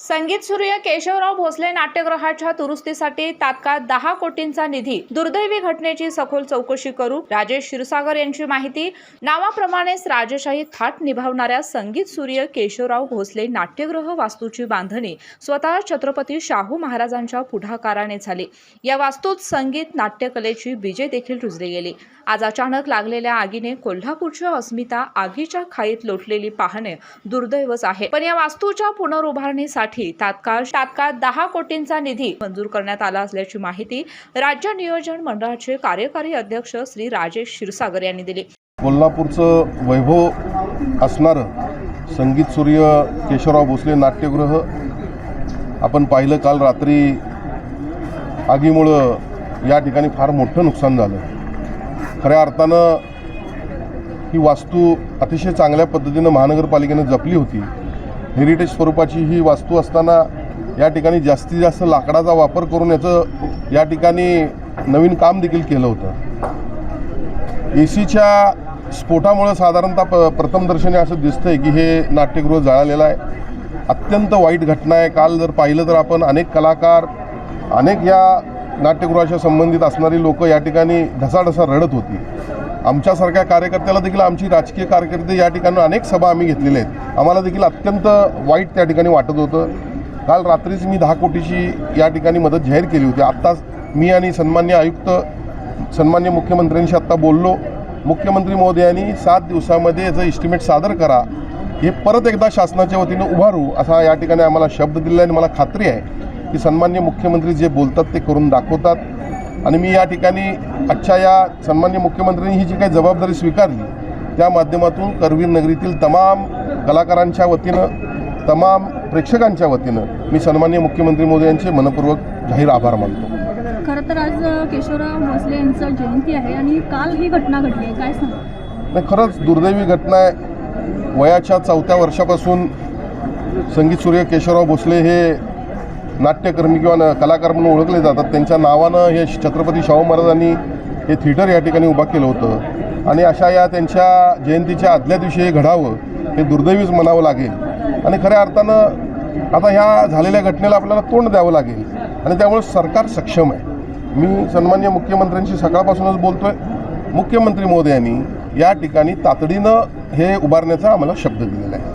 संगीत सूर्य केशवराव भोसले नाट्यगृहाच्या दुरुस्तीसाठी तात्काळ 10 कोटींचा निधी। दुर्दैवी घटनेची सखोल चौकशी करू। राजेश क्षीरसागर यांची माहिती। नावाप्रमाणेच राजेशाही थाट निभावणाऱ्या संगीत सूर्य केशवराव भोसले नाट्यगृह वास्तूची बांधणी स्वतः छत्रपती शाहू महाराजांच्या पुढाकाराने झाली। या वास्तूत संगीत नाट्यकलेची बीजे देखील रुजली गेली। आज अचानक लागलेल्या आगीने कोल्हापूरच्या अस्मिता आगीच्या खाईत लोटलेली पाहणे दुर्दैवच आहे। पण या वास्तूच्या पुनरुभारणीसाठी तात्काळ 10 कोटींचा निधी मंजूर करण्यात आला असल्याची माहिती राज्य नियोजन मंडळाचे कार्यकारी अध्यक्ष श्री राजेश क्षीरसागर यांनी दिली। कोल्हापूरचं वैभव असणारं संगीत सूर्य केशवराव भोसले नाट्यगृह आपण पाहिलं, काल रात्री आगीमुळे या ठिकाणी फार मोठं नुकसान झालं। खऱ्या अर्थानं ही वास्तू अतिशय चांगल्या पद्धतीनं महानगरपालिकेने जपली होती। हेरिटेज स्वरूपाची ही वास्तू असताना या ठिकाणी जास्तीत जास्त लाकडाचा वापर करून याचं या ठिकाणी नवीन काम देखील केलं होतं। एसीच्या स्फोटामुळे साधारणतः प्रथमदर्शनी असं दिसतंय की हे नाट्यगृह जळालेलं आहे। अत्यंत वाईट घटना आहे। काल जर पाहिलं तर आपण अनेक कलाकार, अनेक या नाट्यगृहाच्या संबंधित असणारी लोक या ठिकाणी ढसाढसा रडत होती। आमच्यासारख्या कार्यकर्त्याला देखील, आमची राजकीय कारकिर्दी या ठिकाणी अनेक सभा आम्ही घेतलेल्या आहेत, आम्हाला देखील अत्यंत वाईट त्या ठिकाणी वाटत होतं। काल रात्रीच मी 10 कोटीची या ठिकाणी मदत जाहीर केली होती। आत्ताच मी आणि सन्मान्य आयुक्त, सन्मान्य मुख्यमंत्र्यांशी आत्ता बोललो। मुख्यमंत्री महोदयांनी 7 दिवसामध्ये याचं एस्टिमेट सादर करा, हे परत एकदा शासनाच्या वतीनं उभारू असा या ठिकाणी आम्हाला शब्द दिला आणि मला खात्री आहे की सन्मान्य मुख्यमंत्री जे बोलतात ते करून दाखवतात। आणि मी या ठिकाणी आजच्या या सन्मान्य मुख्यमंत्र्यांनी ही जी काही जबाबदारी स्वीकारली त्या माध्यमातून करवीर नगरीतील तमाम कलाकारांच्या वतीनं, तमाम प्रेक्षकांच्या वतीनं मी सन्मान्य मुख्यमंत्री मोदयांचे मनपूर्वक जाहीर आभार मानतो। खरं तर आज केशवराव भोसले यांचं जयंती आहे आणि काल ही घटना घडली आहे, काय सांगा? नाही, खरंच दुर्दैवी घटना आहे। वयाच्या 4थ्या वर्षापासून संगीत सूर्य केशवराव भोसले हे नाट्यकर्मी किंवा कलाकार म्हणून ओळखले जातात। त्यांच्या नावानं हे छत्रपती शाहू महाराजांनी हे थिएटर या ठिकाणी उभा केलं होतं आणि अशा या त्यांच्या जयंतीच्या आदल्या दिवशी हे घडावं हे दुर्दैवीच म्हणावं लागेल। आणि खऱ्या अर्थानं आता ह्या झालेल्या घटनेला आपल्याला तोंड द्यावं लागेल आणि त्यामुळे सरकार सक्षम आहे। मी सन्मान्य मुख्यमंत्र्यांशी सकाळपासूनच बोलतोय। मुख्यमंत्री महोदयांनी या ठिकाणी तातडीनं हे उभारण्याचा आम्हाला शब्द दिलेला आहे।